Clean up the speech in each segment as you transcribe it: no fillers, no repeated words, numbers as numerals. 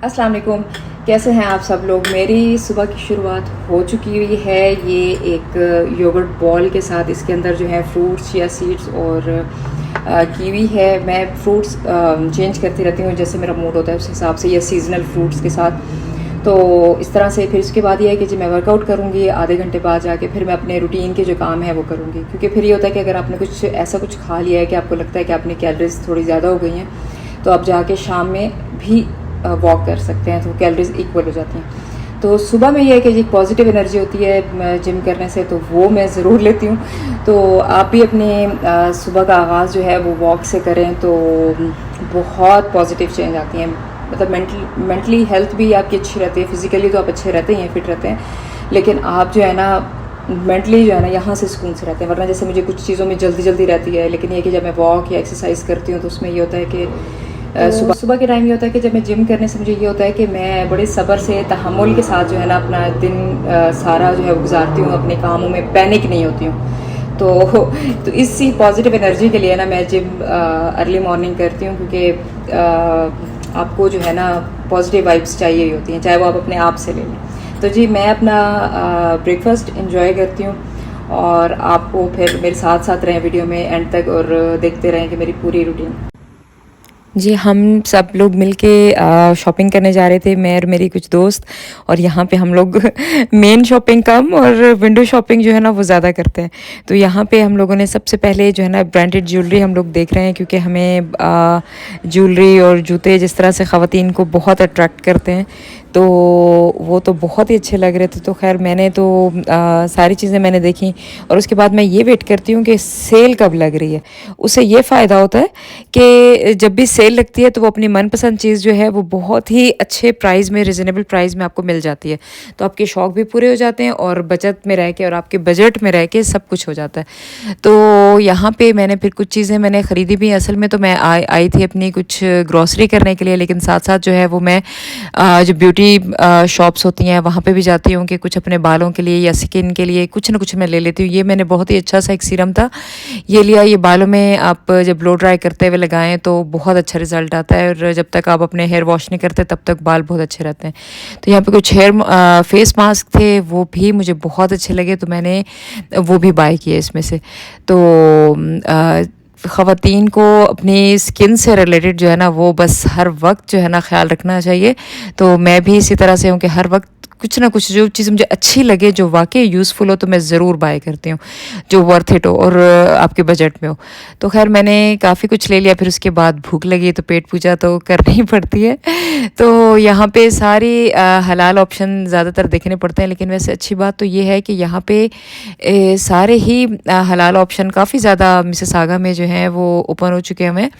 अस्सलाम वालेकुम। कैसे हैं आप सब लोग। मेरी सुबह की शुरुआत हो चुकी हुई है। ये एक योगर्ट बॉल के साथ, इसके अंदर जो है फ्रूट्स या सीड्स और कीवी है। मैं फ्रूट्स चेंज करती रहती हूँ, जैसे मेरा मूड होता है उस हिसाब से, या सीजनल फ्रूट्स के साथ। तो इस तरह से फिर उसके बाद ये है कि जब मैं वर्कआउट करूँगी आधे घंटे बाद जाके, फिर मैं अपने रूटीन के जो काम है वो करूँगी। क्योंकि फिर ये होता है कि अगर आपने कुछ ऐसा कुछ खा लिया है कि आपको लगता है कि आपने कैलोरीज थोड़ी ज़्यादा हो गई हैं, तो आप जाके शाम में भी वॉक कर सकते हैं, तो कैलोरीज इक्वल हो जाती हैं। तो सुबह में ये है कि एक पॉजिटिव एनर्जी होती है जिम करने से, तो वो मैं ज़रूर लेती हूँ। तो आप भी अपने सुबह का आगाज़ जो है वो वॉक से करें, तो बहुत पॉजिटिव चेंज आती हैं। मतलब मेंटली हेल्थ भी आपकी अच्छी रहती है। फिज़िकली तो आप अच्छे रहते हैं, फिट रहते हैं, लेकिन आप जो है ना मेंटली जो है ना यहाँ से सुकून से रहते हैं। वरना जैसे मुझे कुछ चीज़ों में जल्दी रहती है, लेकिन ये कि जब मैं वॉक या एक्सरसाइज करती हूँ तो उसमें ये होता है कि सुबह के टाइम ये होता है कि जब मैं जिम करने से मुझे ये होता है कि मैं बड़े सब्र से, तहम्मुल के साथ जो है ना अपना दिन सारा जो है वो गुजारती हूँ। अपने कामों में पैनिक नहीं होती हूँ। तो इसी पॉजिटिव एनर्जी के लिए ना मैं जिम अर्ली मॉर्निंग करती हूँ, क्योंकि आपको जो है ना पॉजिटिव वाइब्स चाहिए ही होती हैं, चाहे वो आप अपने आप से ले लें। तो जी, मैं अपना ब्रेकफास्ट इंजॉय करती हूँ, और आपको फिर मेरे साथ साथ रहें वीडियो में एंड तक, और देखते रहें कि मेरी पूरी रूटीन। जी, हम सब लोग मिलके शॉपिंग करने जा रहे थे, मैं और मेरी कुछ दोस्त। और यहाँ पे हम लोग मेन शॉपिंग कम और विंडो शॉपिंग जो है ना वो ज़्यादा करते हैं। तो यहाँ पे हम लोगों ने सबसे पहले जो है ना ब्रांडेड ज्वेलरी हम लोग देख रहे हैं, क्योंकि हमें ज्वेलरी और जूते जिस तरह से ख़वातीन को बहुत अट्रैक्ट करते हैं, तो वो तो बहुत ही अच्छे लग रहे थे। तो खैर मैंने तो सारी चीज़ें मैंने देखी, और उसके बाद मैं ये वेट करती हूँ कि सेल कब लग रही है। उससे ये फ़ायदा होता है कि जब भी सेल लगती है तो वो अपनी मनपसंद चीज़ जो है वो बहुत ही अच्छे प्राइस में, रिजनेबल प्राइस में आपको मिल जाती है। तो आपके शौक़ भी पूरे हो जाते हैं, और बचत में रह के और आपके बजट में रह के सब कुछ हो जाता है। तो यहाँ पे मैंने फिर कुछ चीज़ें मैंने ख़रीदी भी। असल में तो मैं आई थी अपनी कुछ ग्रॉसरी करने के लिए, लेकिन साथ साथ जो है वो मैं जो ब्यूटी शॉप्स होती हैं वहाँ पे भी जाती हूँ कि कुछ अपने बालों के लिए या स्किन के लिए कुछ ना कुछ मैं ले लेती हूँ। ये मैंने बहुत ही अच्छा सा एक सीरम था, ये लिया। ये बालों में आप जब ब्लो ड्राई करते हुए लगाएं तो बहुत अच्छा रिजल्ट आता है, और जब तक आप अपने हेयर वॉश नहीं करते तब तक बाल बहुत अच्छे रहते हैं। तो यहाँ पे कुछ फेस मास्क थे, वो भी मुझे बहुत अच्छे लगे, तो मैंने वो भी बाय किए इसमें से। तो ख़वातीन को अपनी स्किन से रिलेटेड जो है ना वो बस हर वक्त जो है ना ख्याल रखना चाहिए। तो मैं भी इसी तरह से हूँ कि हर वक्त कुछ ना कुछ जो चीज़ मुझे अच्छी लगे, जो वाकई यूज़फुल हो, तो मैं ज़रूर बाय करती हूँ, जो वर्थ इट हो और आपके बजट में हो। तो खैर मैंने काफ़ी कुछ ले लिया। फिर उसके बाद भूख लगी तो पेट पूजा तो करनी ही पड़ती है। तो यहाँ पे सारी हलाल ऑप्शन ज़्यादातर देखने पड़ते हैं, लेकिन वैसे अच्छी बात तो ये है कि यहाँ पे सारे ही हलाल ऑप्शन काफ़ी ज़्यादा मिसिसागा में जो है वो ओपन हो चुके हैं,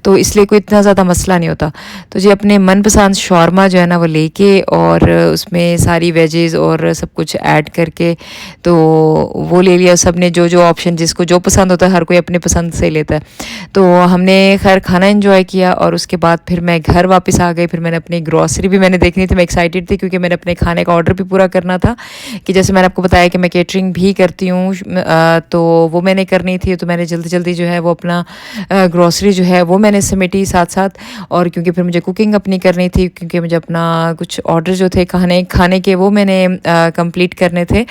तो इसलिए कोई इतना ज़्यादा मसला नहीं होता। तो जी, अपने मनपसंद शॉर्मा जो है ना वो लेके, और उसमें सारी वेजेस और सब कुछ ऐड करके तो वो ले लिया। सब ने जो जो ऑप्शन जिसको जो पसंद होता है, हर कोई अपने पसंद से लेता है। तो हमने खैर खाना एंजॉय किया, और उसके बाद फिर मैं घर वापस आ गई। फिर मैंने अपनी ग्रॉसरी भी मैंने देखनी थी। मैं एक्साइटेड थी क्योंकि मैंने अपने खाने का ऑर्डर भी पूरा करना था, कि जैसे मैंने आपको बताया कि मैं केटरिंग भी करती हूँ, तो वो मैंने करनी थी। तो मैंने जल्दी जो है वो अपना ग्रॉसरी जो है वो मैंने समेटी साथ साथ। और क्योंकि फिर मुझे कुकिंग अपनी करनी थी, क्योंकि मुझे अपना कुछ ऑर्डर जो थे खाने के वो मैंने कंप्लीट करने थे।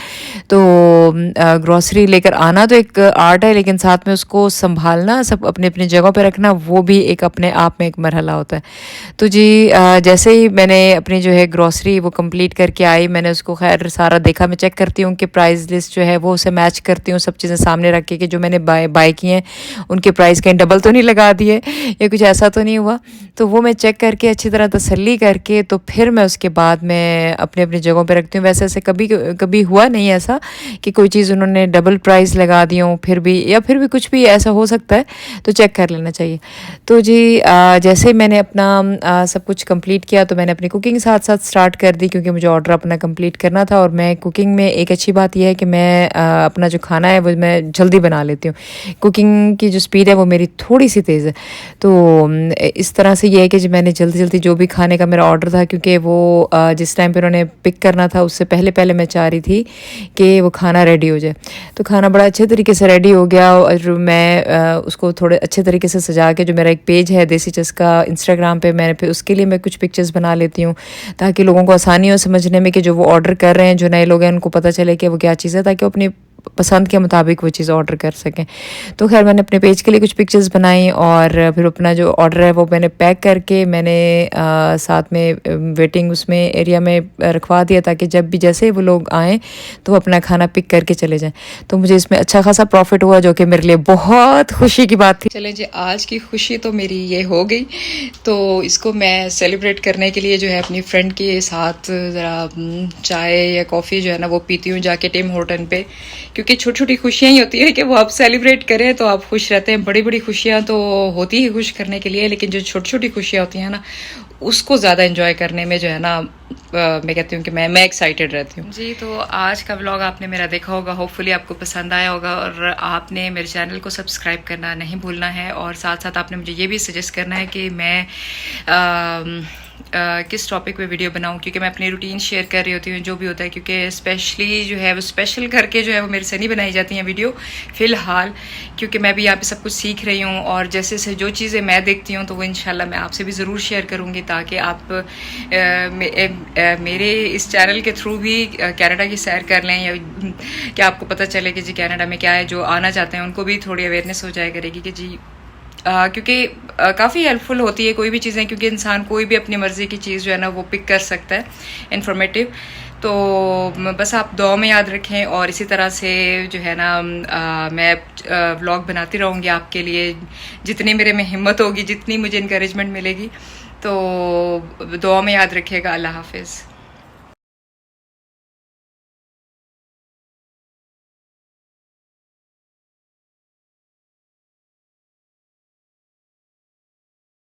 तो ग्रॉसरी लेकर आना तो एक आर्ट है, लेकिन साथ में उसको संभालना, सब अपने अपनी जगह पे रखना, वो भी एक अपने आप में एक मरहला होता है। तो जी, जैसे ही मैंने अपनी जो है ग्रॉसरी वो कंप्लीट करके आई, मैंने उसको खैर सारा देखा। मैं चेक करती हूँ कि प्राइस लिस्ट जो है वो उसे मैच करती हूँ, सब चीज़ें सामने रख के कि जो मैंने बाय की हैं उनके प्राइस कहीं डबल तो नहीं लगा दिए या कुछ ऐसा तो नहीं हुआ। तो वो मैं चेक करके अच्छी तरह तसल्ली करके, तो फिर मैं उसके बाद मैं अपनी अपनी जगहों पे रखती हूँ। वैसे ऐसे कभी हुआ नहीं ऐसा कि कोई चीज़ उन्होंने डबल प्राइस लगा दी हो, फिर भी कुछ भी ऐसा हो सकता है, तो चेक कर लेना चाहिए। तो जी, जैसे ही मैंने अपना सब कुछ कंप्लीट किया, तो मैंने अपनी कुकिंग साथ साथ स्टार्ट कर दी, क्योंकि मुझे ऑर्डर अपना कंप्लीट करना था। और मैं कुकिंग में एक अच्छी बात यह है कि मैं अपना जो खाना है वो मैं जल्दी बना लेती हूँ। कुकिंग की जो जो स्पीड है वो मेरी थोड़ी सी तेज़ है। तो इस तरह से ये है कि जो मैंने जल्दी जल्दी जो भी खाने का मेरा ऑर्डर था, क्योंकि वो जिस टाइम पे उन्होंने पिक करना था उससे पहले पहले मैं चाह रही थी कि वो खाना रेडी हो जाए। तो खाना बड़ा अच्छे तरीके से रेडी हो गया और मैं उसको थोड़े अच्छे तरीके से सजा के, जो मेरा एक पेज है देसी चस्का इंस्टाग्राम पे, मैंने फिर उसके लिए मैं कुछ पिक्चर्स बना लेती हूँ ताकि लोगों को आसानी हो समझने में कि जो वो ऑर्डर कर रहे हैं, जो नए लोग हैं उनको पता चले कि वो क्या चीज़ है, ताकि वो अपनी पसंद के मुताबिक वो चीज़ ऑर्डर कर सकें। तो खैर मैंने अपने पेज के लिए कुछ पिक्चर्स बनाई और फिर अपना जो ऑर्डर है वो मैंने पैक करके मैंने साथ में वेटिंग उसमें एरिया में रखवा दिया, ताकि जब भी जैसे वो लोग आएँ तो वो अपना खाना पिक करके चले जाएँ। तो मुझे इसमें अच्छा खासा प्रॉफिट हुआ, जो कि मेरे लिए बहुत खुशी की बात थी। चलें जी, आज की खुशी तो मेरी ये हो गई, तो इसको मैं सेलिब्रेट करने के लिए जो है अपनी फ्रेंड के साथ ज़रा चाय या कॉफ़ी जो है ना वो पीती हूँ जाके टिम होर्टन पे, क्योंकि छोटी छोटी खुशियाँ ही होती है कि वो आप सेलिब्रेट करें तो आप खुश रहते हैं। बड़ी बड़ी खुशियाँ तो होती ही खुश करने के लिए, लेकिन जो छोटी छोटी खुशियाँ होती हैं ना उसको ज़्यादा एंजॉय करने में जो है ना मैं कहती हूँ कि मैं एक्साइटेड रहती हूँ जी। तो आज का व्लॉग आपने मेरा देखा होगा, होपफुली आपको पसंद आया होगा, और आपने मेरे चैनल को सब्सक्राइब करना नहीं भूलना है, और साथ साथ आपने मुझे ये भी सजेस्ट करना है कि मैं किस टॉपिक पे वीडियो बनाऊं, क्योंकि मैं अपनी रूटीन शेयर कर रही होती हूँ जो भी होता है, क्योंकि स्पेशली जो है वो स्पेशल करके जो है वो मेरे से नहीं बनाई जाती हैं वीडियो फ़िलहाल, क्योंकि मैं भी यहाँ पे सब कुछ सीख रही हूँ, और जैसे से जो चीज़ें मैं देखती हूँ तो वो इंशाल्लाह मैं आपसे भी ज़रूर शेयर करूँगी, ताकि आप मेरे इस चैनल के थ्रू भी कनाडा की सैर कर लें, या कि आपको पता चले कि जी कनाडा में क्या है, जो आना चाहते हैं उनको भी थोड़ी अवेयरनेस हो जाया करेगी कि जी क्योंकि काफ़ी हेल्पफुल होती है कोई भी चीज़ें, क्योंकि इंसान कोई भी अपनी मर्ज़ी की चीज़ जो है ना वो पिक कर सकता है इन्फॉर्मेटिव। तो बस आप दुआ में याद रखें, और इसी तरह से जो है ना मैं व्लॉग बनाती रहूँगी आपके लिए, जितनी मेरे में हिम्मत होगी, जितनी मुझे इनकरेजमेंट मिलेगी। तो दुआ में याद रखिएगा। अल्लाह हाफिज़।